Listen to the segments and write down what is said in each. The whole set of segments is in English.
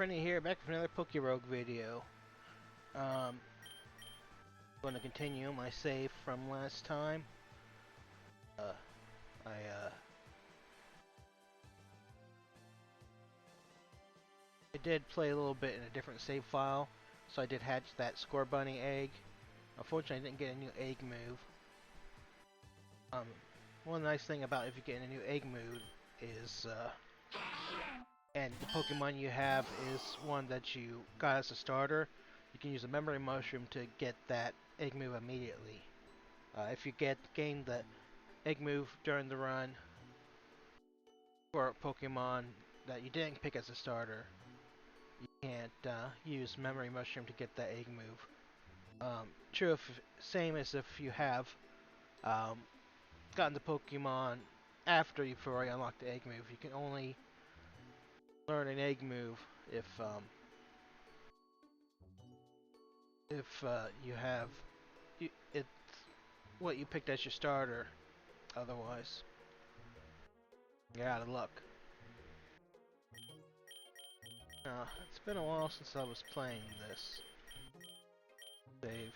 Prinny here, back with another Pokerogue video. I'm going to continue my save from last time. I did play a little bit in a different save file, so I did hatch that Score Bunny egg. Unfortunately, I didn't get a new egg move. One nice thing about if you get a new egg move is, and the Pokemon you have is one that you got as a starter, you can use a memory mushroom to get that egg move immediately. If you gain the egg move during the run for a Pokemon that you didn't pick as a starter, you can't use memory mushroom to get that egg move. Same as if you have gotten the Pokemon after you've already unlocked the egg move. You can only learn an egg move if you have it's what you picked as your starter. Otherwise, you're out of luck. It's been a while since I was playing this. Save.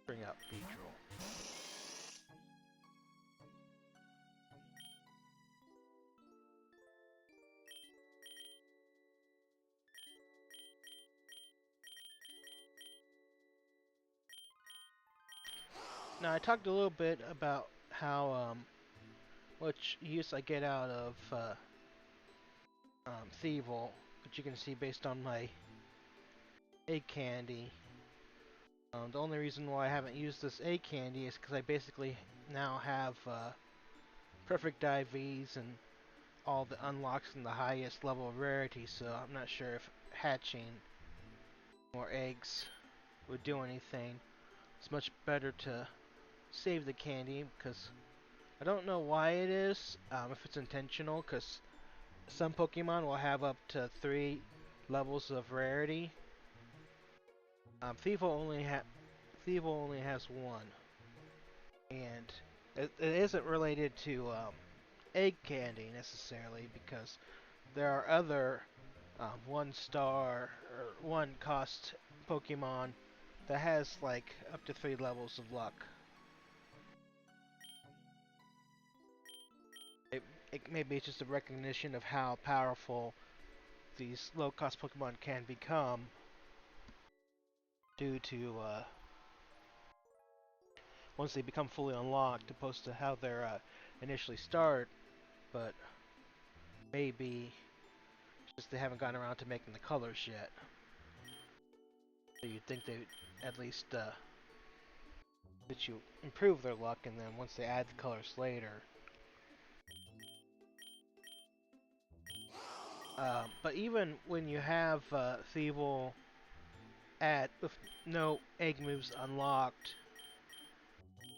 Bring up Beedrill. Now, I talked a little bit about how much use I get out of Thievul, which you can see based on my egg candy. The only reason why I haven't used this egg candy is because I basically now have perfect IVs and all the unlocks in the highest level of rarity, so I'm not sure if hatching more eggs would do anything. It's much better to save the candy, because I don't know why it is, if it's intentional, because some Pokemon will have up to 3 levels of rarity. Thievul only has 1, and it isn't related to egg candy necessarily, because there are other 1-star or 1-cost Pokemon that has like up to 3 levels of luck. Maybe it's just a recognition of how powerful these low-cost Pokemon can become due to once they become fully unlocked, opposed to how they're initially start. But maybe just they haven't gotten around to making the colors yet. So you'd think they'd at least that you improve their luck, and then once they add the colors later. But even when you have Thievul with no egg moves unlocked,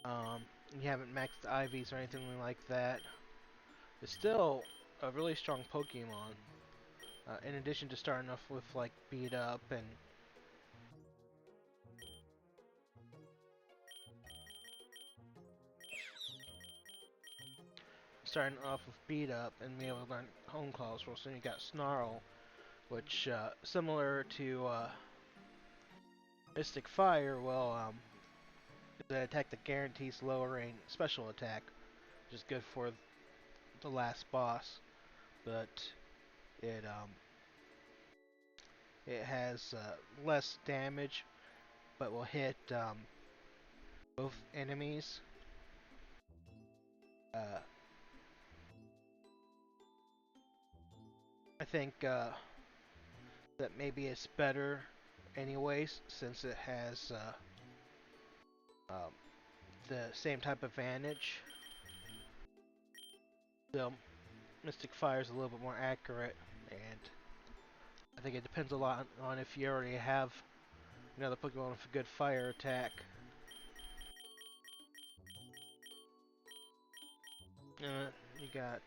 you haven't maxed the IVs or anything like that, it's still a really strong Pokemon. In addition to starting off with like Beat Up and being able to learn Home Claws. Well, soon you got Snarl, which similar to Mystic Fire, is an attack that guarantees lowering special attack, which is good for the last boss. But it has less damage, but will hit both enemies. I think that maybe it's better anyways, since it has the same type of advantage. So, Mystic Fire is a little bit more accurate, and I think it depends a lot on if you already have another Pokemon with a good fire attack. You got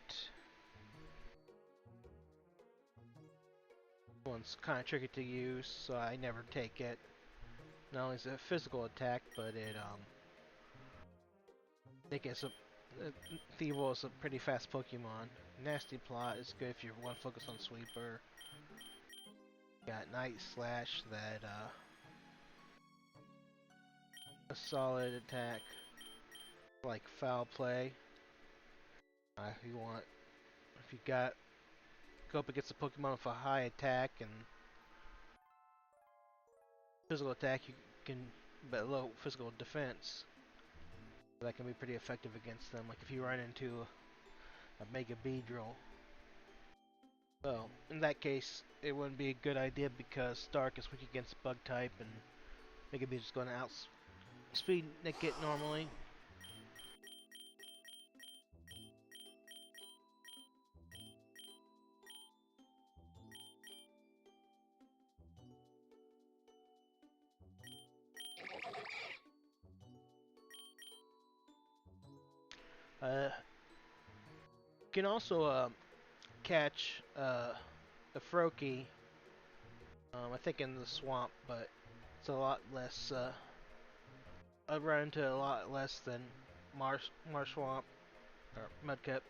one's kind of tricky to use, so I never take it. Not only is it a physical attack, but it gets Thievul is a pretty fast Pokemon. Nasty Plot is good if you want to focus on Sweeper. Got Night Slash that a solid attack like Foul Play. If you want, if you got go up against a Pokemon with a high attack and physical attack, you can but low physical defense. That can be pretty effective against them. Like if you run into a Mega Beedrill. Well, in that case, it wouldn't be a good idea because Stark is weak against Bug type, and Mega Beedrill's going to outspeed Nick it normally. You can also catch the Froakie, I think in the swamp, but it's a lot less. I've run into a lot less than Marsh Swamp or Mudkip.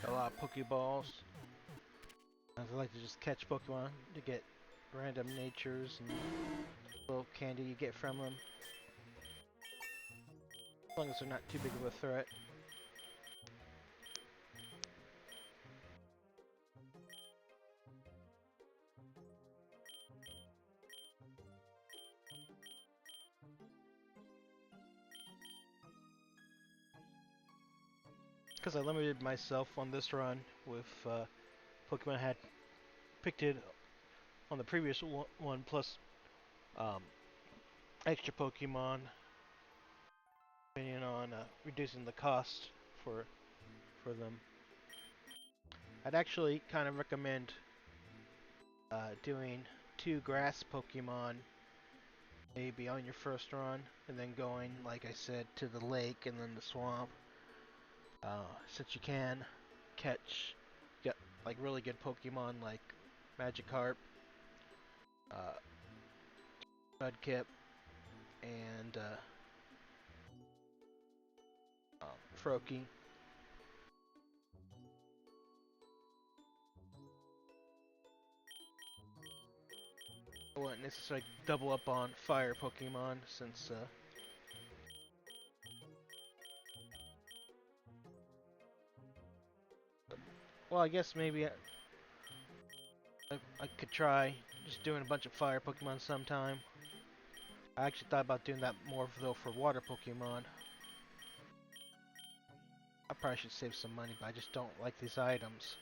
A lot of Pokeballs. I like to just catch Pokemon to get random natures and little candy you get from them. As long as they're not too big of a threat. because I limited myself on this run with Pokemon I had picked it on the previous one plus um, extra Pokemon, depending on reducing the cost for them. I'd actually kind of recommend doing 2 grass Pokemon maybe on your first run, and then going, like I said, to the lake and then the swamp. Since you can get like really good Pokemon like Magikarp, uh, Mudkip, and Froakie. I wouldn't necessarily double up on fire Pokemon since well, I guess maybe I could try just doing a bunch of fire Pokemon sometime. I actually thought about doing that more though for water Pokemon. I probably should save some money, but I just don't like these items.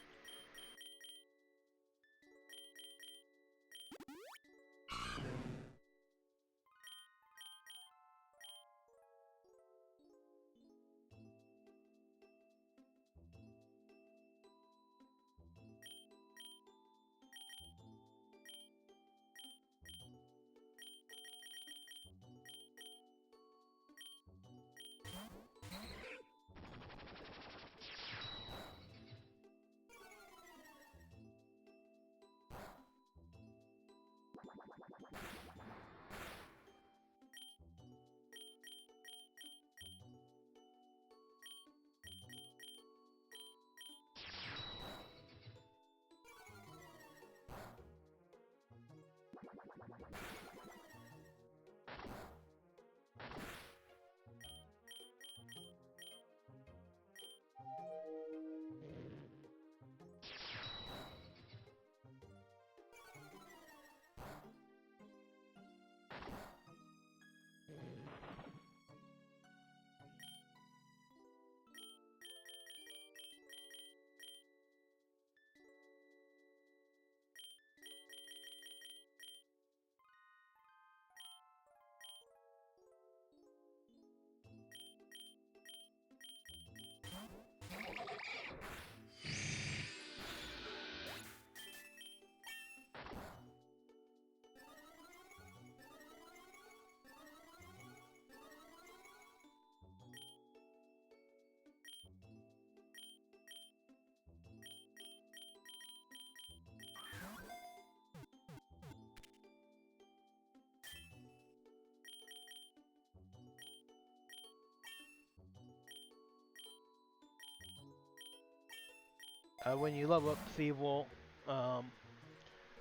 When you level up Thievul, I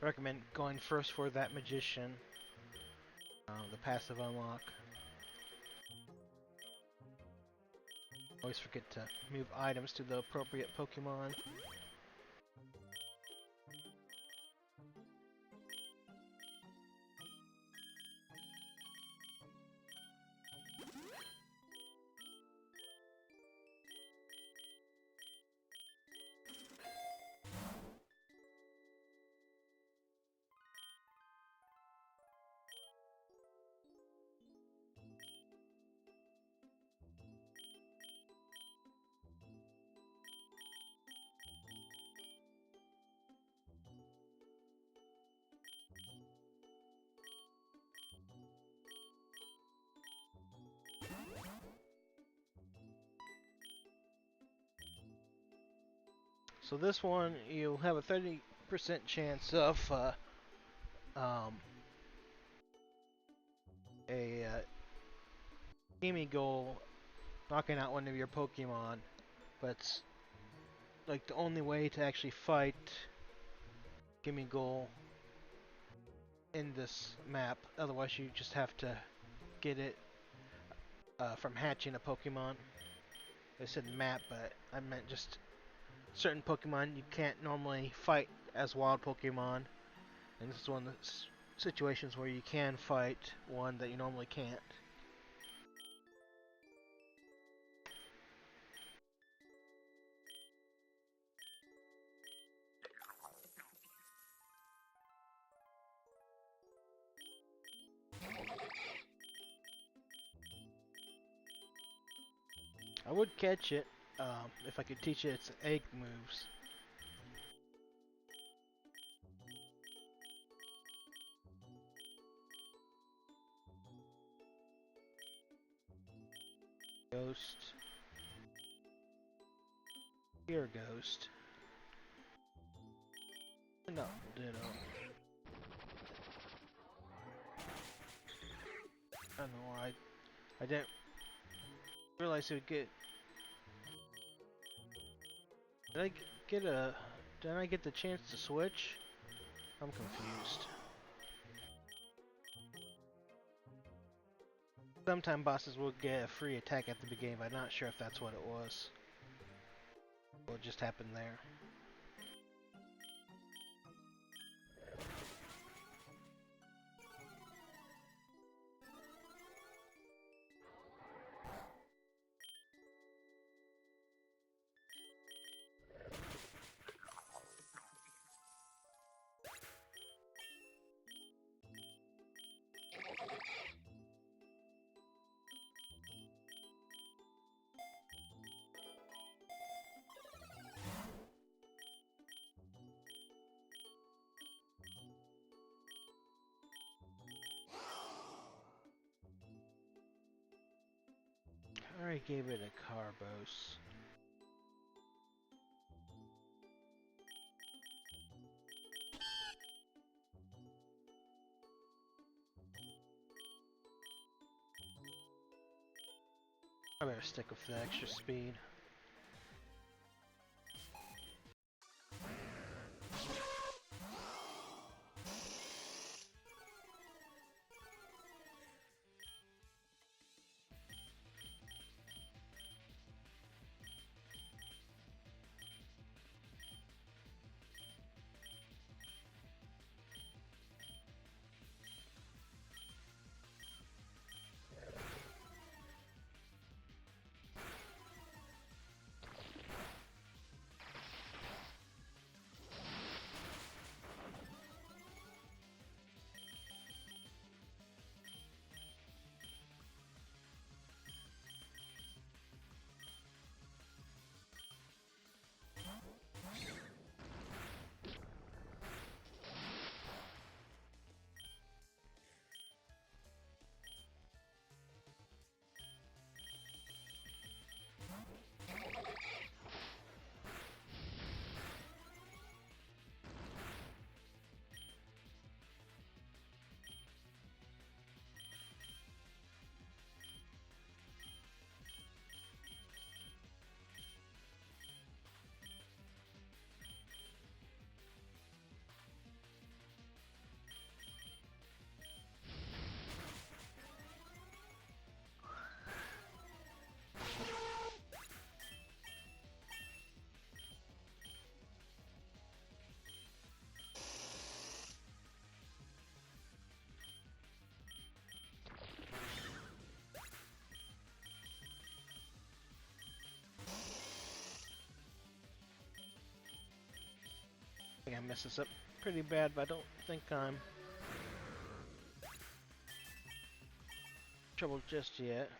recommend going first for that Magician, the passive unlock. Always forget to move items to the appropriate Pokemon. So this one, you'll have a 30% chance of um, a Prinygod knocking out one of your Pokemon, but it's like the only way to actually fight Gimmighoul in this map. Otherwise, you just have to get it from hatching a Pokemon. I said map, but I meant just certain Pokemon you can't normally fight as wild Pokemon, and this is one of the situations where you can fight one that you normally can't. I would catch it if I could teach it its egg moves. Ghost. Here, ghost. No, ditto. I don't know why. I didn't realize it would get. Did I get a? Did I get the chance to switch? I'm confused. Sometimes bosses will get a free attack at the beginning, but I'm not sure if that's what it was. What just happened there. I already gave it a Carbos. I better stick with the extra speed. I think I messed this up pretty bad, but I don't think I'm trouble just yet.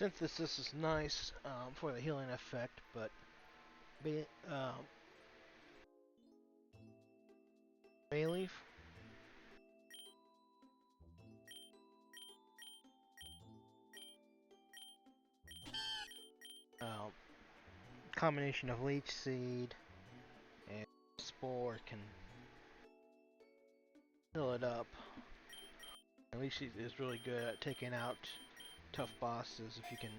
Synthesis is nice for the healing effect, but Bayleaf. Combination of Leech Seed and Spore can fill it up. And Leech Seed is really good at taking out tough bosses if you can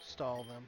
stall them.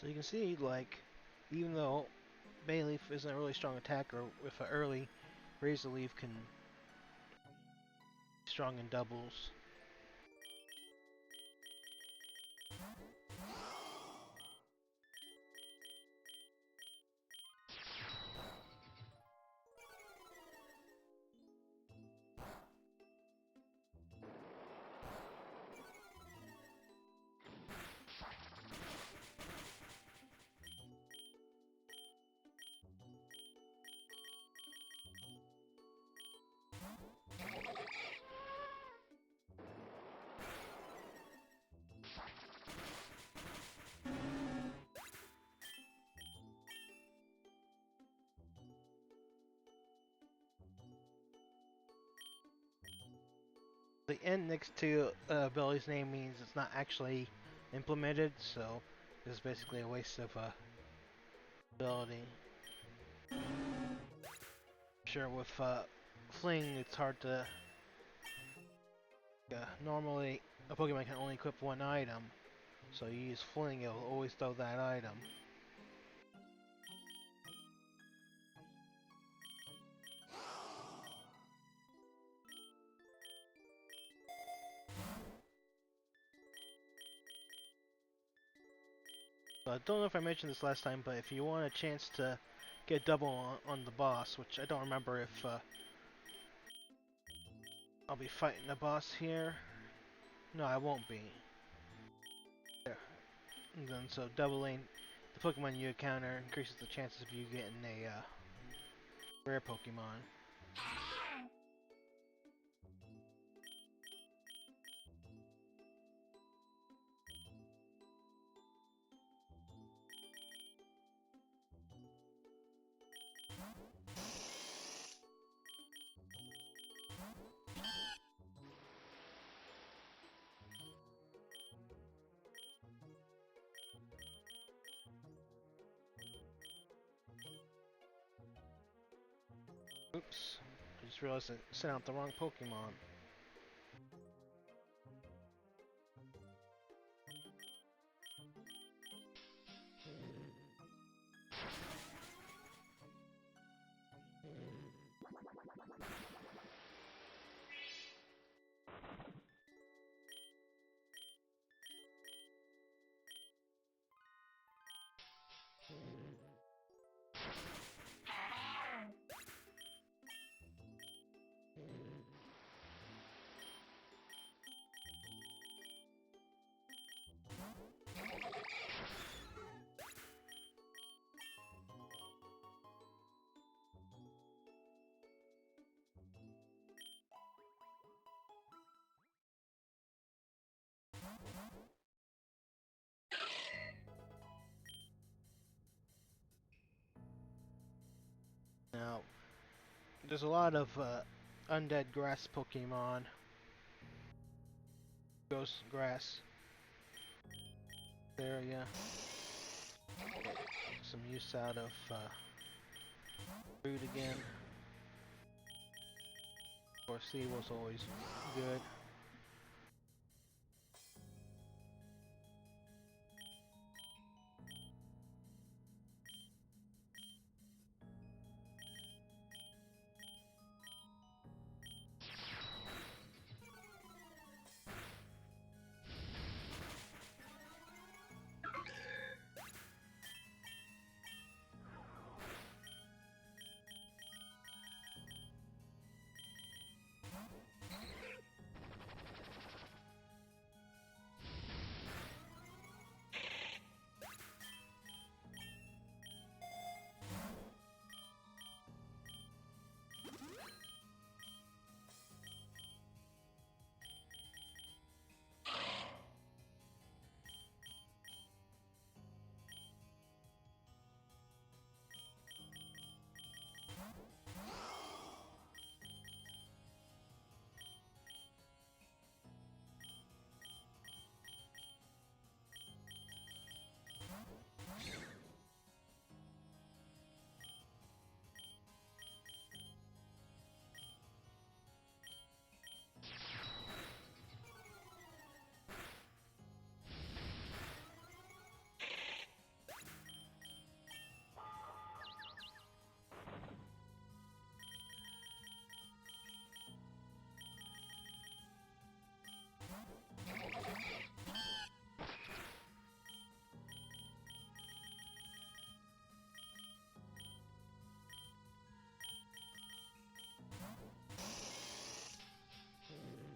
So you can see, like, even though Bayleaf isn't a really strong attacker, with an early Razor Leaf can be strong in doubles. The N next to ability's name means it's not actually implemented, so it's basically a waste of ability. Sure, with Fling, it's hard to. Normally, a Pokemon can only equip one item, so you use Fling, it'll always throw that item. I don't know if I mentioned this last time, but if you want a chance to get double on the boss, which I don't remember if I'll be fighting the boss here. No, I won't be. There. And then so doubling the Pokemon you encounter increases the chances of you getting a rare Pokemon. Oops, I just realized I sent out the wrong Pokemon. There's a lot of undead grass Pokemon. Ghost grass area. Some use out of food again. Of course, seed was always good.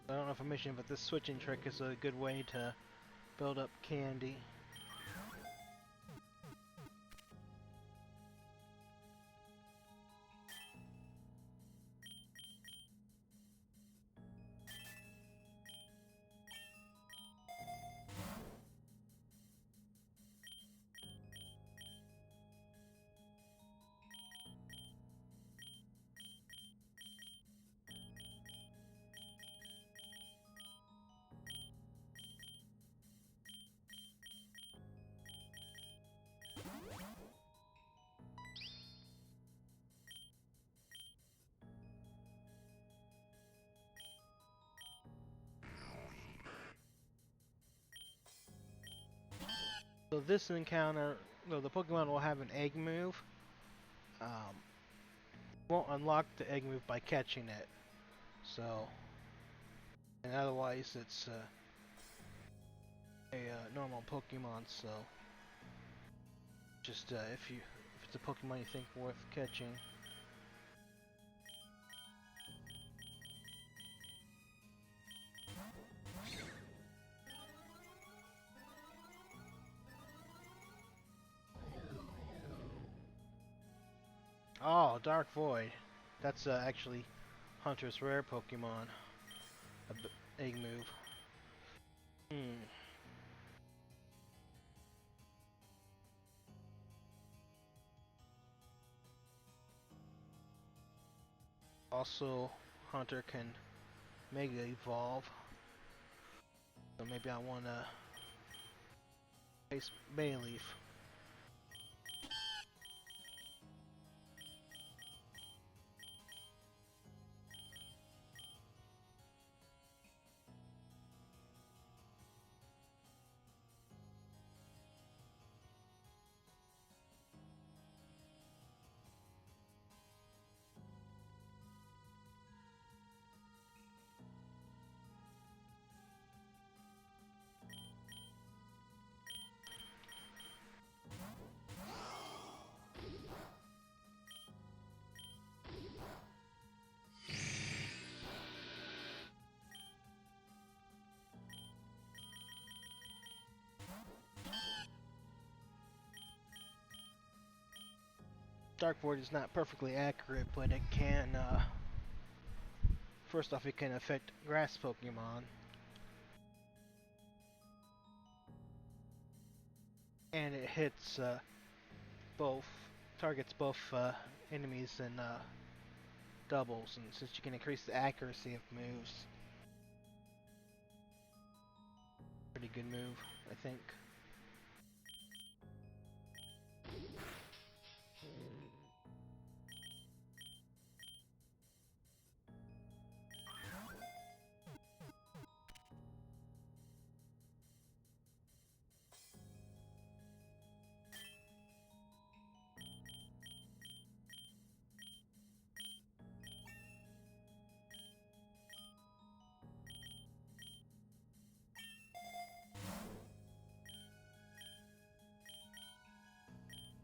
I don't know if I mentioned, but this switching trick is a good way to build up candy. So this encounter, though the Pokemon will have an egg move, won't unlock the egg move by catching it. So, and otherwise it's a normal Pokemon. So, just if it's a Pokemon you think worth catching. Oh, Dark Void. That's actually Hunter's rare Pokemon. Egg move. Also, Hunter can Mega Evolve. So maybe I want to face Bayleaf. Dark Void is not perfectly accurate, but it can, first off, it can affect grass Pokemon. And it hits, targets both enemies and doubles, and since you can increase the accuracy of moves, pretty good move, I think.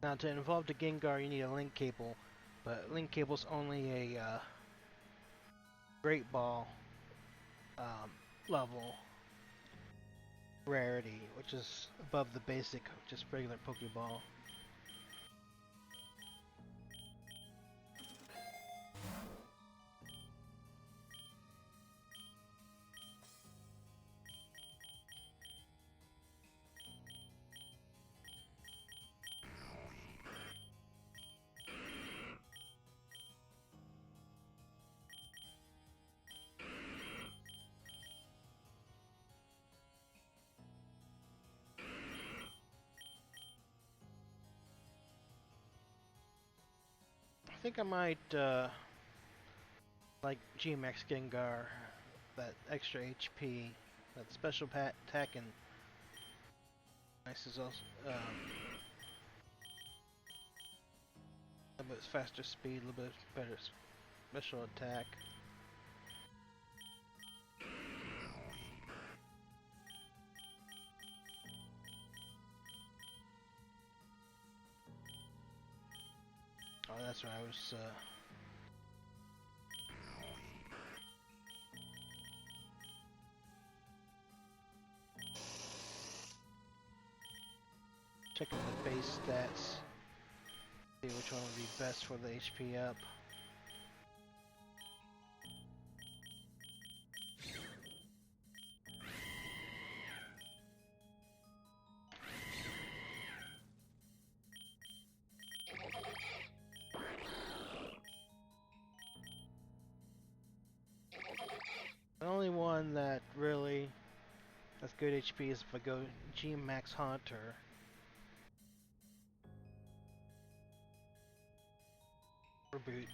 Now to evolve the Gengar, you need a link cable, but link cable's only a Great Ball level rarity, which is above the basic, just regular Pokeball. I think I might like G-Max Gengar, that extra HP, that special attack, and nice is also a little bit faster speed, a little bit better special attack. Oh, that's right. I was checking the base stats. See which one would be best for the HP up. The only one that really has good HP is if I go G-Max Haunter. Reboot.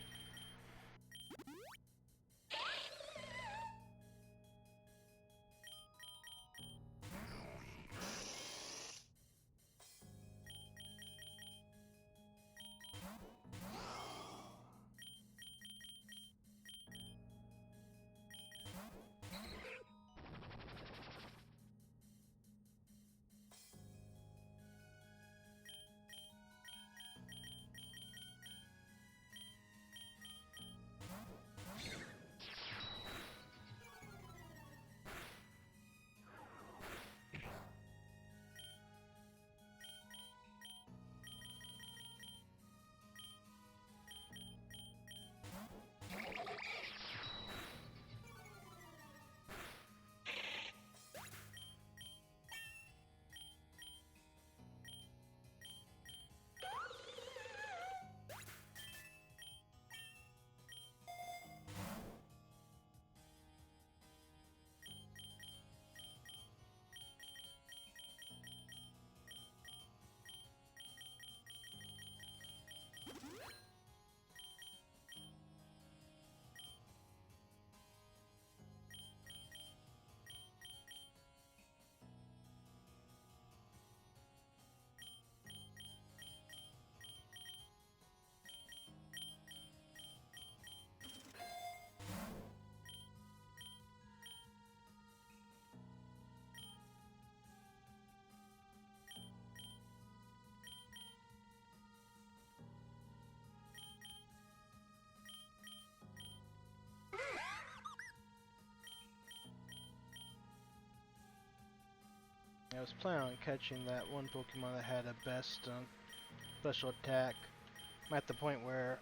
I was planning on catching that one Pokemon that had a best special attack. I'm at the point where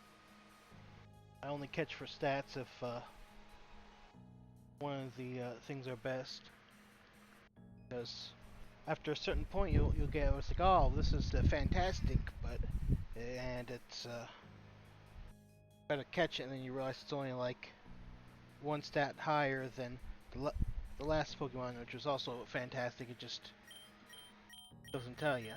I only catch for stats if one of the things are best. Because after a certain point, you'll get it's like, oh, this is fantastic, but and it's try to catch it, and then you realize it's only like one stat higher than the last Pokemon, which was also fantastic. It just doesn't tell you.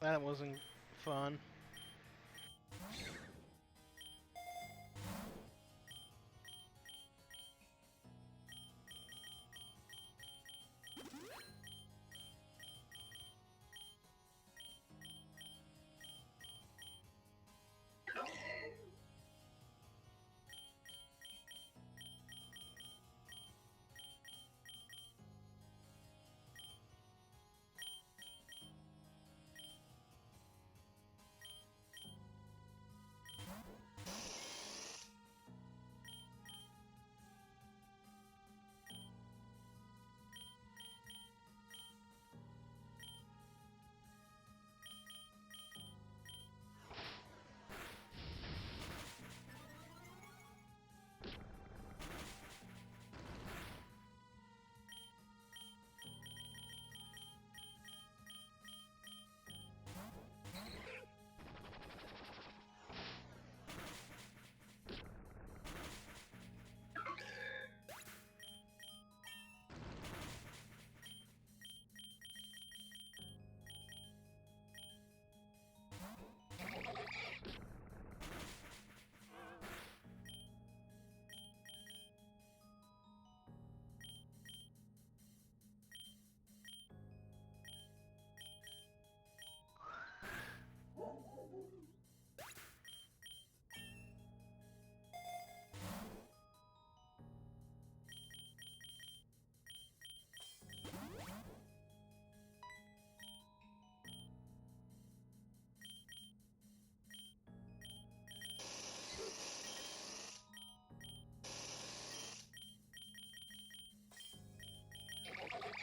That wasn't fun.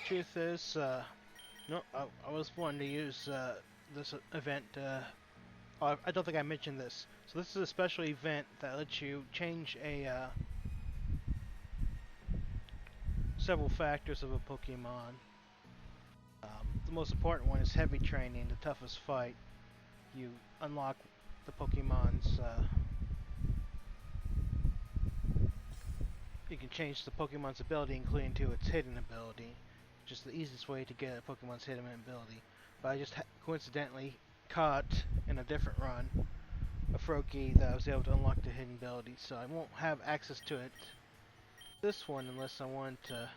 Truth is, no, I was wanting to use this event. Oh, I don't think I mentioned this. So this is a special event that lets you change several factors of a Pokemon. The most important one is heavy training, the toughest fight. You unlock the Pokemon's. You can change the Pokemon's ability, including to its hidden ability. Just the easiest way to get a Pokemon's hidden ability. But I just coincidentally caught in a different run a Froakie that I was able to unlock the hidden ability, so I won't have access to it this one unless I want to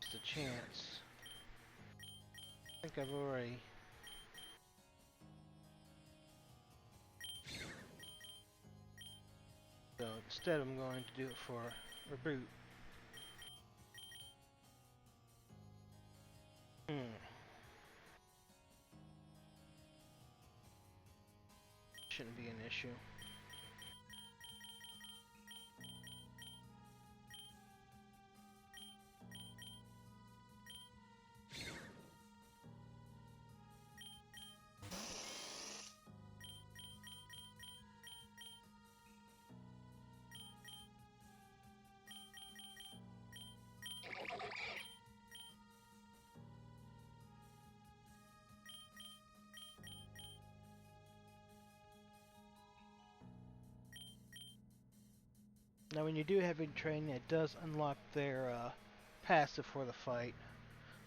just a chance. I think I've already. So instead I'm going to do it for reboot. Shouldn't be an issue. Now when you do heavy training, it does unlock their passive for the fight.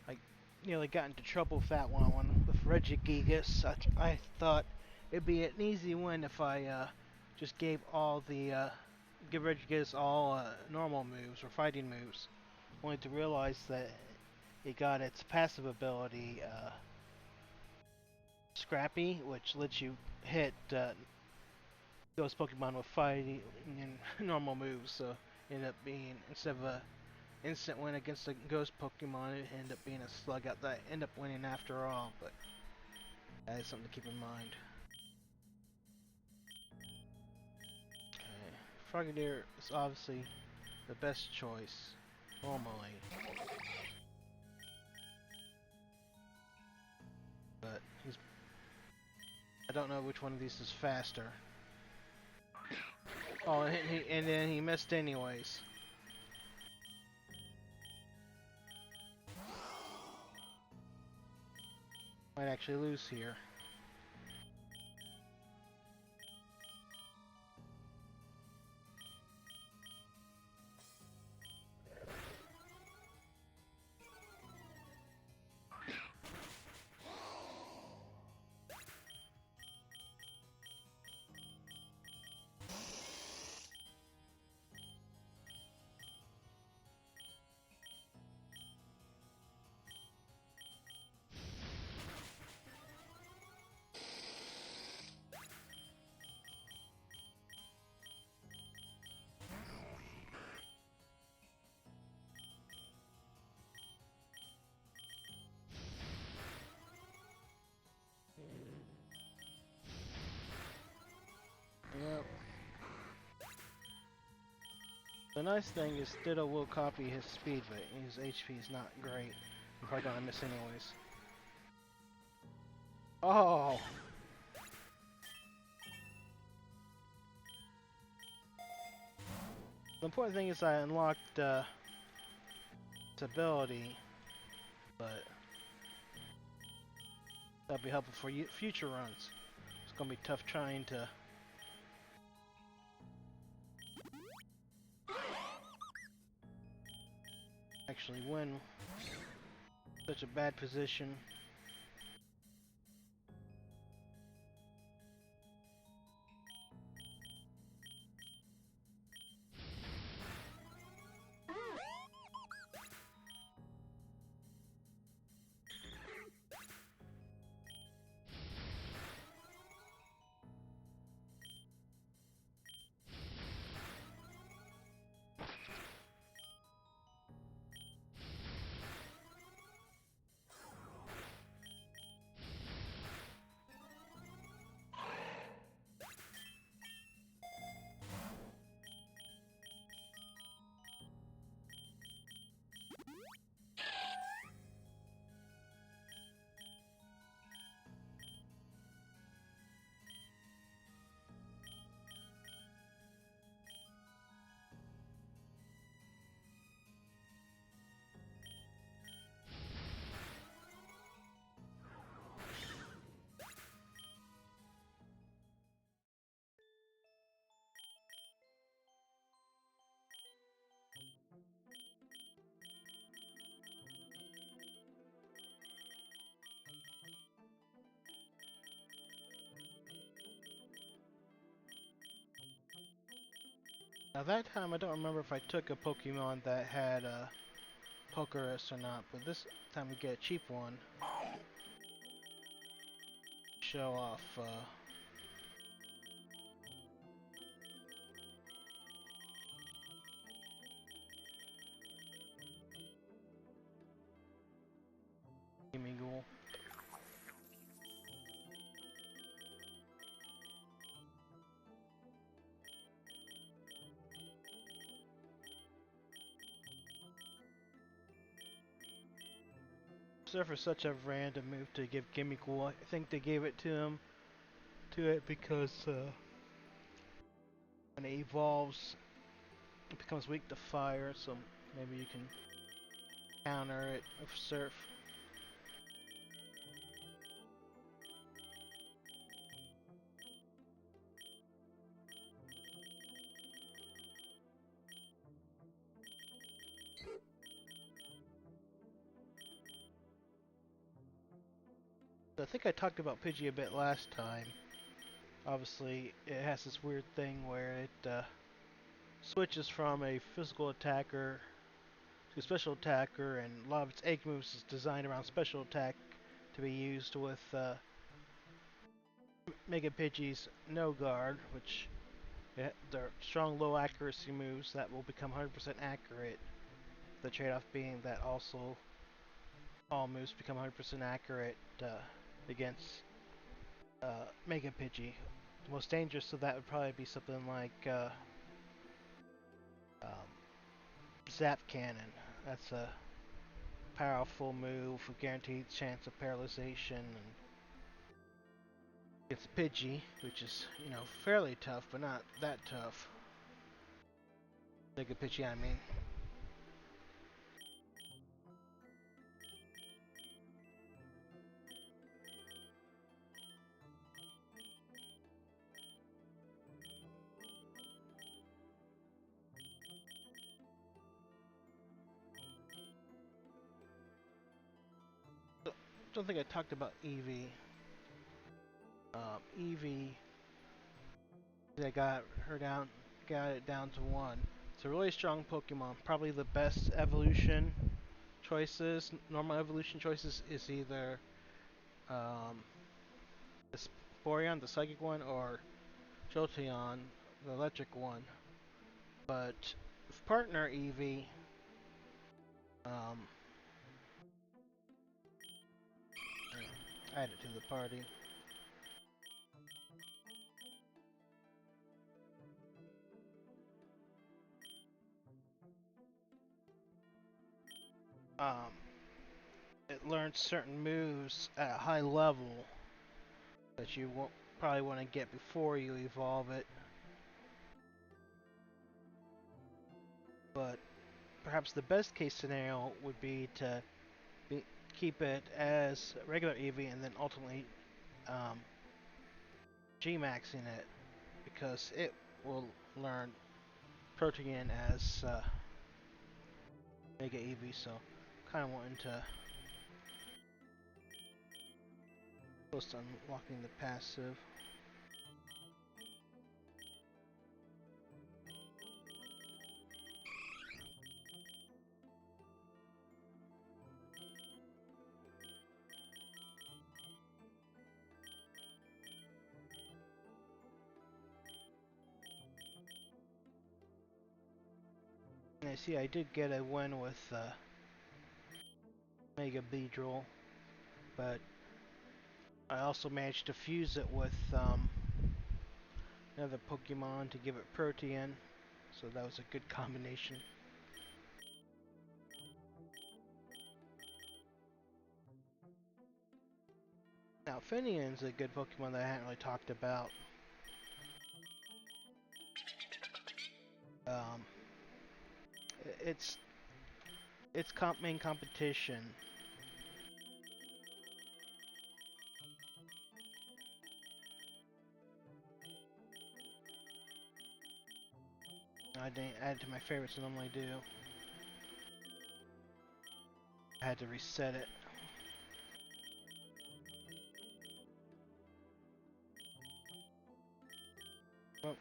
Like, nearly got into trouble with that one with Regigigas. I thought it'd be an easy win if I just gave all the give Regigigas all normal moves or fighting moves, only to realize that it got its passive ability Scrappy, which lets you hit those Pokemon with fighting and normal moves. So ended up being, instead of a instant win against a ghost Pokemon, it ended up being a slug out that end up winning after all. But that is something to keep in mind. Okay. Frogadier is obviously the best choice normally, but I don't know which one of these is faster. Oh, and then he missed anyways. Might actually lose here. Yep. The nice thing is Ditto will copy his speed, but his HP is not great. I'm probably gonna miss anyways. Oh! The important thing is I unlocked its ability, but that'll be helpful for future runs. It's gonna be tough trying to actually win such a bad position. Now that time I don't remember if I took a Pokemon that had a Pokerus or not, but this time we get a cheap one. Show off Gimme Ghoul. Sorry for such a random move to give Gimme Ghoul. I think they gave it to it because when it evolves, it becomes weak to fire, so maybe you can counter it with Surf. I think I talked about Pidgey a bit last time. Obviously, it has this weird thing where it switches from a physical attacker to a special attacker, and a lot of its egg moves is designed around special attack to be used with Mega Pidgey's No Guard, which they're strong low accuracy moves that will become 100% accurate. The trade-off being that also all moves become 100% accurate against Mega Pidgey. The most dangerous of that would probably be something like um, Zap Cannon. That's a powerful move with guaranteed chance of paralyzation. And it's Pidgey, which is, fairly tough, but not that tough. Mega Pidgey, I mean. Don't think I talked about Eevee. Eevee, I got it down to 1. It's a really strong Pokemon. Probably the best evolution choices, normal evolution choices, is either um, the Sporeon, the psychic one, or Jolteon, the electric one. But with partner Eevee, um, add it to the party. Um, it learns certain moves at a high level that you won't probably want to get before you evolve it. But perhaps the best case scenario would be to keep it as regular Eevee and then ultimately um, G-maxing it, because it will learn Protean as Mega Eevee, so kind of wanting to close to unlocking the passive. And I see I did get a win with Mega Beedrill, but I also managed to fuse it with another Pokemon to give it Protean, so that was a good combination. Now, Finian's a good Pokemon that I haven't really talked about. Um, its main competition. I didn't add it to my favorites I normally do. I had to reset it.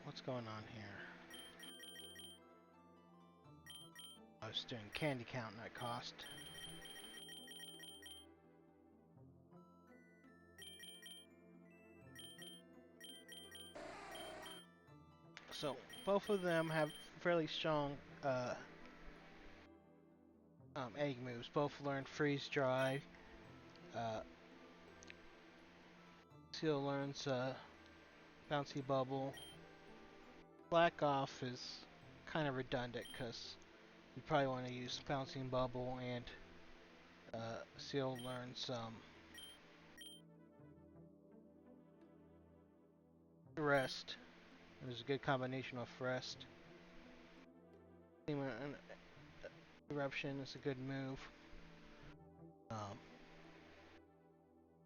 What's going on here? I was doing candy count, not cost. So both of them have fairly strong egg moves. Both learn freeze dry. Seal learns bouncy bubble. Black off is kind of redundant because you probably want to use bouncing bubble, and Seal learns rest. There's a good combination of rest. Eruption is a good move.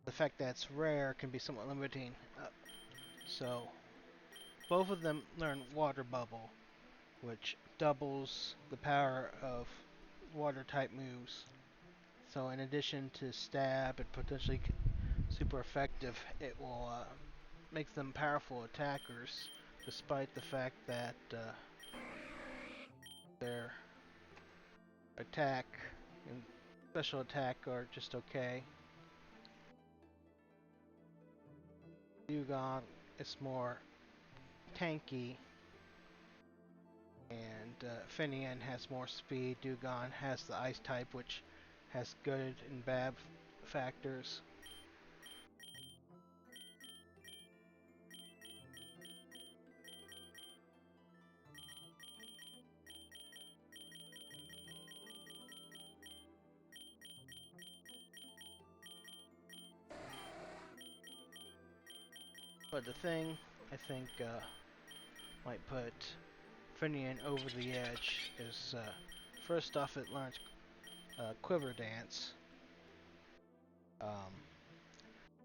The fact that it's rare can be somewhat limiting. So both of them learn water bubble, which doubles the power of water type moves. So in addition to stab and potentially super effective, it will make them powerful attackers, despite the fact that their attack and special attack are just okay. Dewgong is more tanky, and Finian has more speed. Dewgong has the ice type, which has good and bad factors. But the thing I think might put Finian over the edge is first off, it learns Quiver Dance.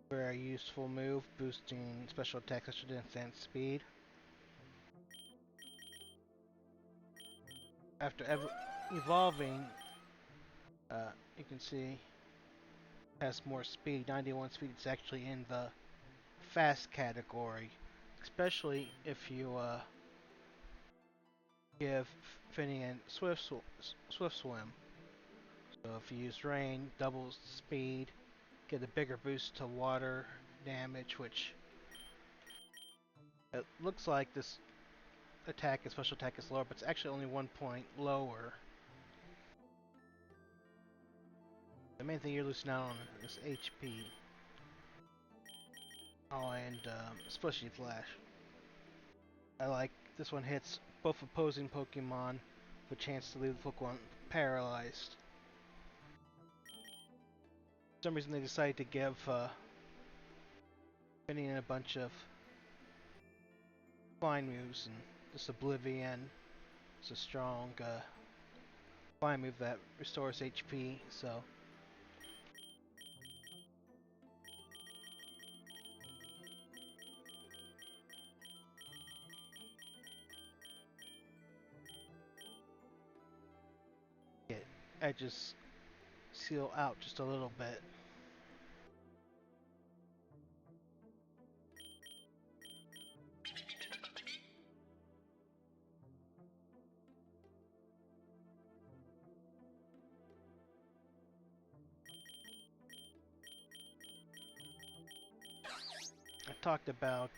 Very useful move, boosting special attack, special defense, and speed. After evolving, you can see has more speed. 91 speed is actually in the fast category, especially if you give Finian Swift Swim. So if you use Rain, doubles speed, get a bigger boost to water damage, which it looks like this attack and special attack is lower, but it's actually only 1 point lower. The main thing you're losing out on is HP. Oh, and Splishy Flash. I like this one hits both opposing Pokemon with a chance to leave the Pokemon paralyzed. For some reason they decided to give Finian a bunch of flying moves, and this Oblivion is a strong flying move that restores HP, so it edges seal out just a little bit. I talked about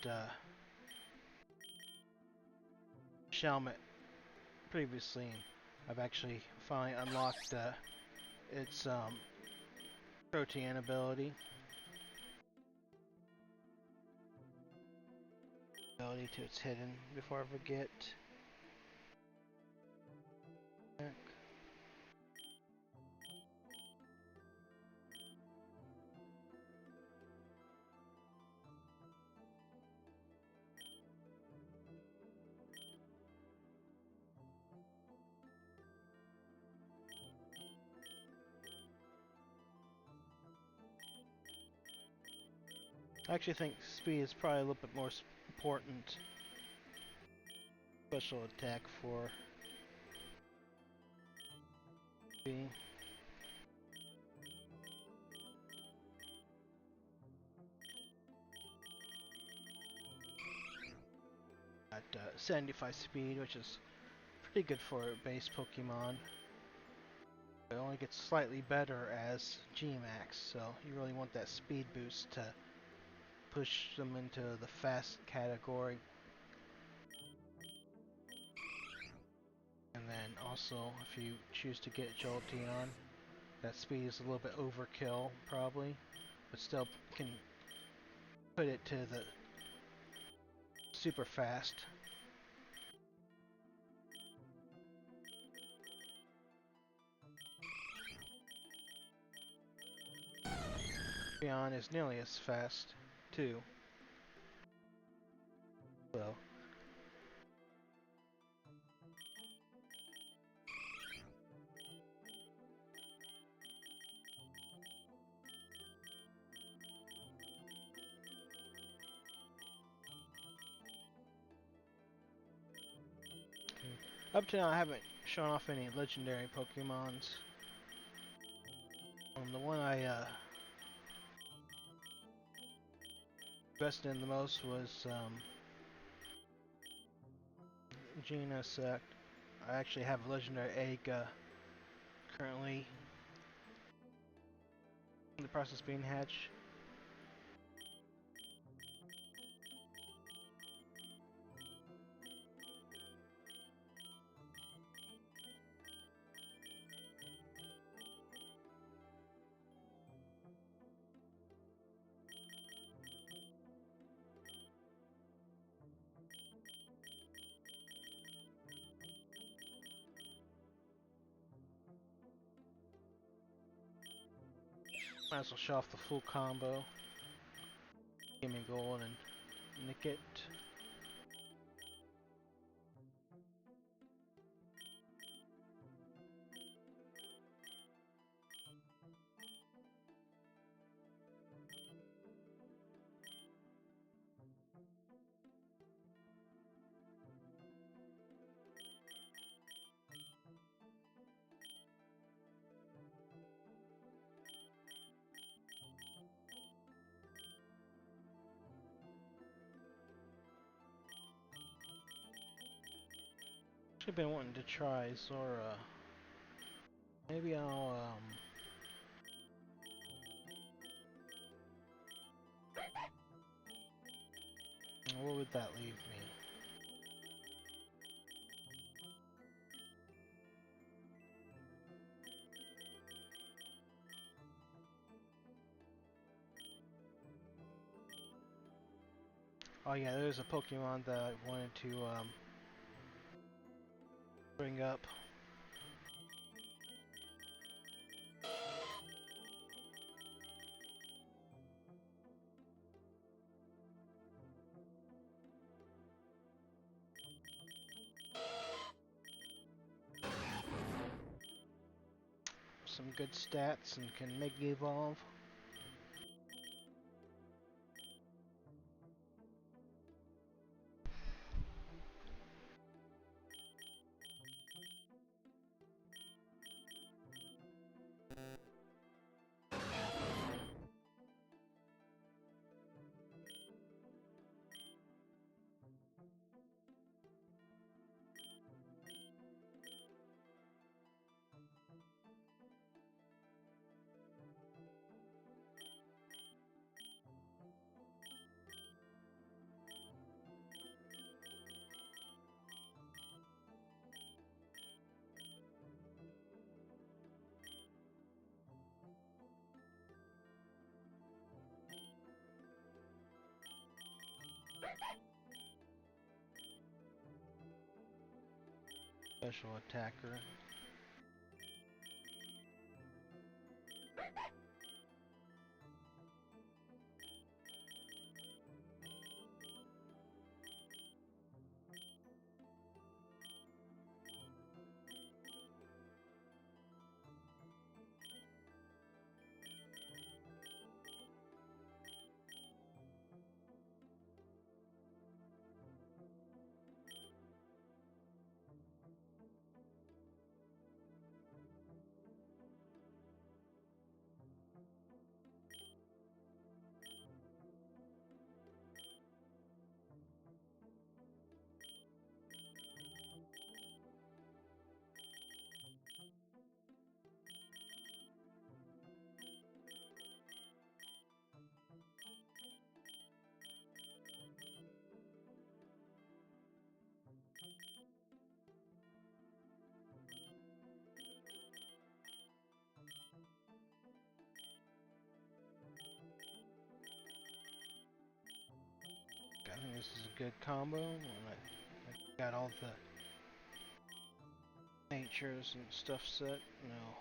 Shelmet previously. I've actually finally unlocked its protein ability. Ability to its hidden before I forget. I actually think speed is probably a little bit more important special attack for the at 75 speed, which is pretty good for a base Pokemon. It only gets slightly better as G-Max, so you really want that speed boost to push them into the fast category. And then also, if you choose to get Jolteon, that speed is a little bit overkill, probably, but still can put it to the super fast. Beyond is nearly as fast, too. So. Up to now, I haven't shown off any legendary Pokemons. The one I invested in the most was Genus. I actually have a legendary egg currently in the process of being hatched. Might as well show off the full combo. Give me gold and nick it. Actually been wanting to try Zora. Maybe I'll what would that leave me? Oh yeah, there's a Pokemon that I wanted to bring up. Some good stats and can Mega Evolve. Special attacker. I think this is a good combo. I got all the natures and stuff set. No.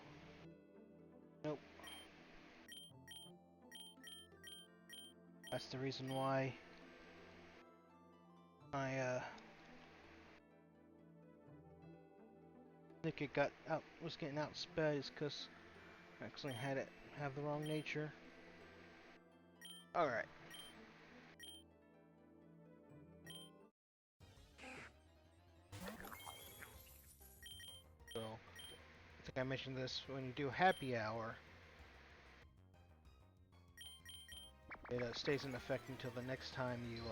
Nope. That's the reason why I think it was getting outsped is because I actually had it have the wrong nature. Alright. So, I think I mentioned this when you do happy hour. It stays in effect until the next time you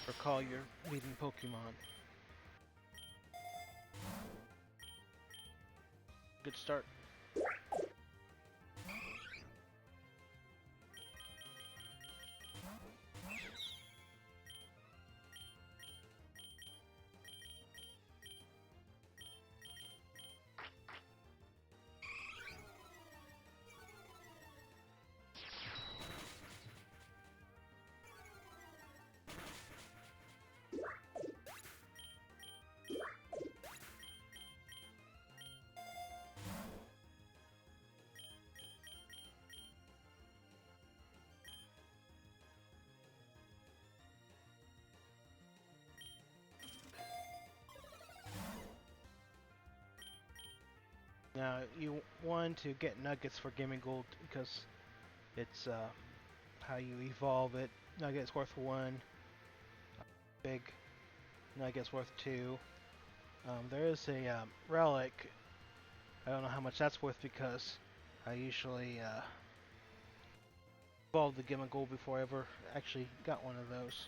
recall your leading Pokemon. Good start. Now, you want to get nuggets for Gaming Gold because it's how you evolve it. Nuggets worth 1, big nuggets worth 2. There is a relic. I don't know how much that's worth because I usually evolved the Gaming Gold before I ever actually got one of those.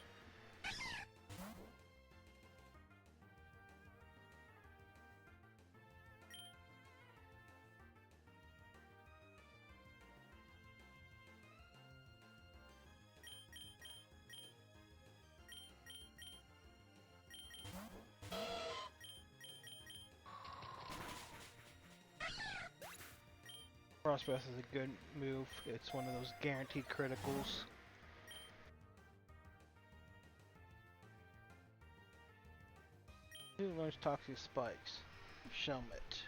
Frost Breath is a good move. It's one of those guaranteed criticals. Who learns Toxic Spikes? Shelmet.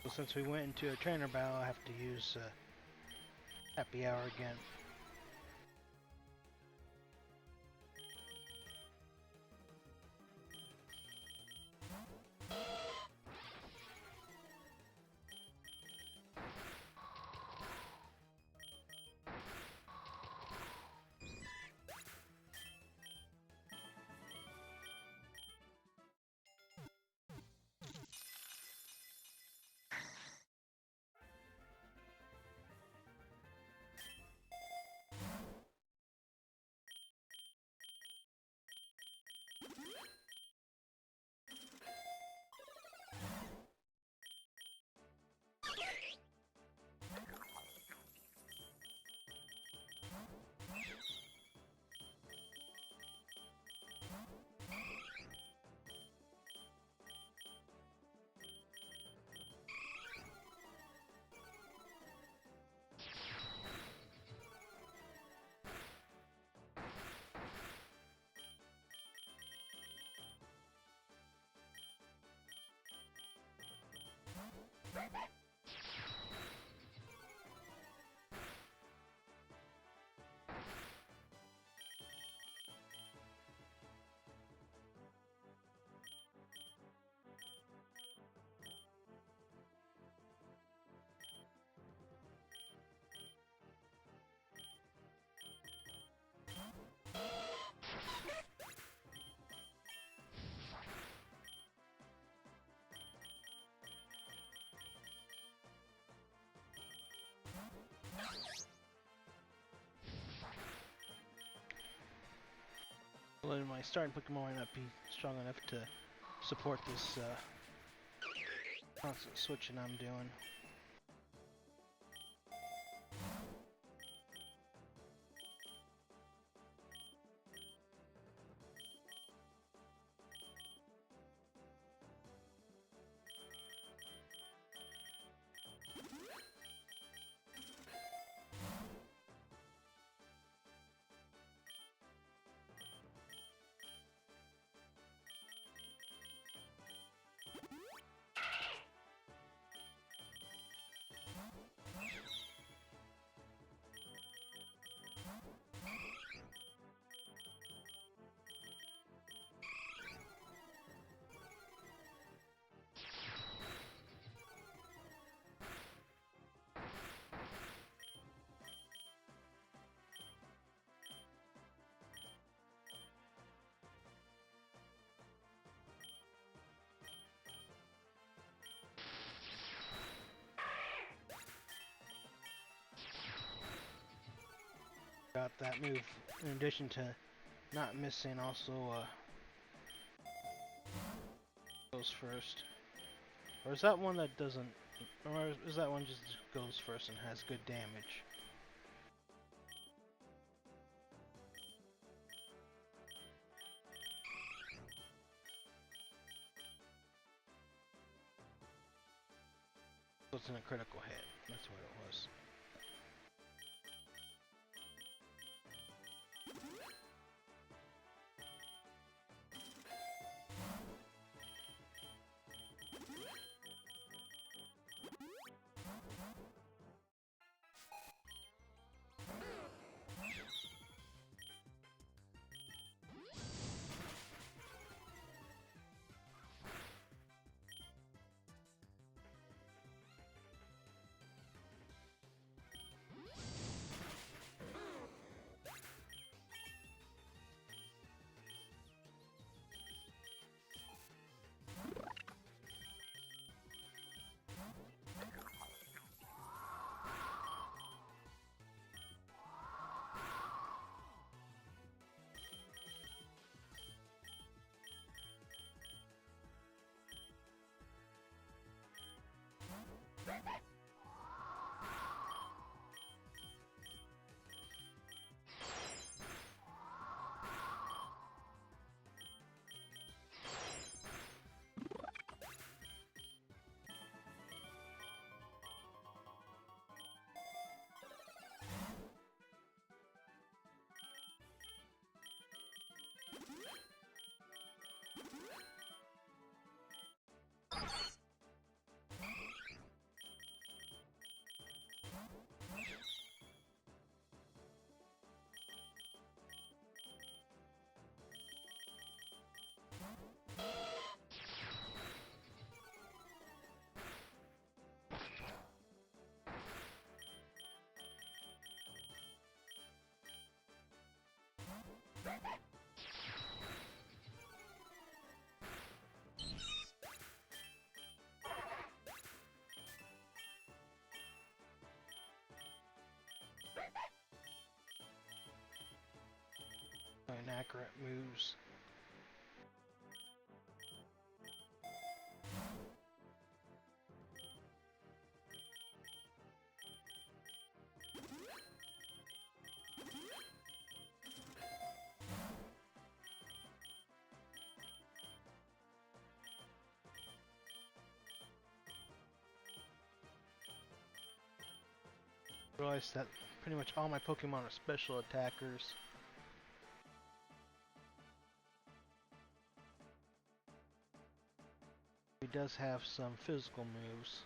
So since we went into a trainer battle, I have to use Happy Hour again. Well, my starting Pokemon might not be strong enough to support this constant switching I'm doing. Got that move in addition to not missing, also goes first. Or is that one that doesn't, or is that one just goes first and has good damage? So it's in a critical hit, that's what it was. Inaccurate moves. Realized that pretty much all my Pokemon are special attackers. He does have some physical moves.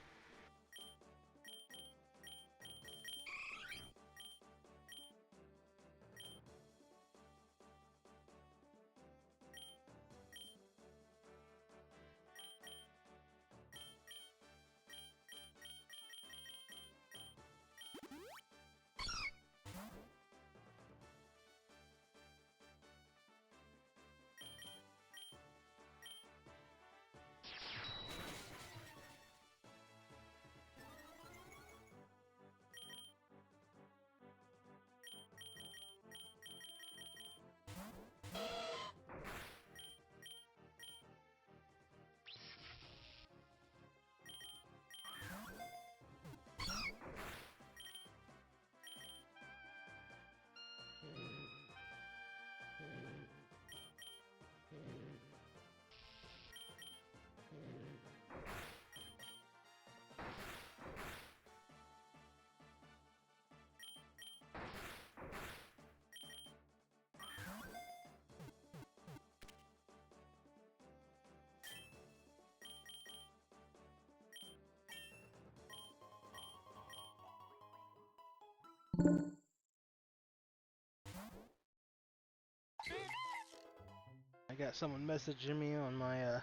I got someone messaging me on my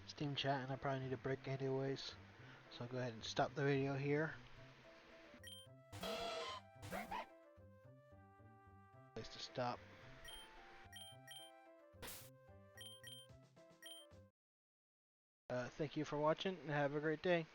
Steam chat, and I probably need a break anyways. So I'll go ahead and stop the video here. Place to stop. Thank you for watching, and have a great day.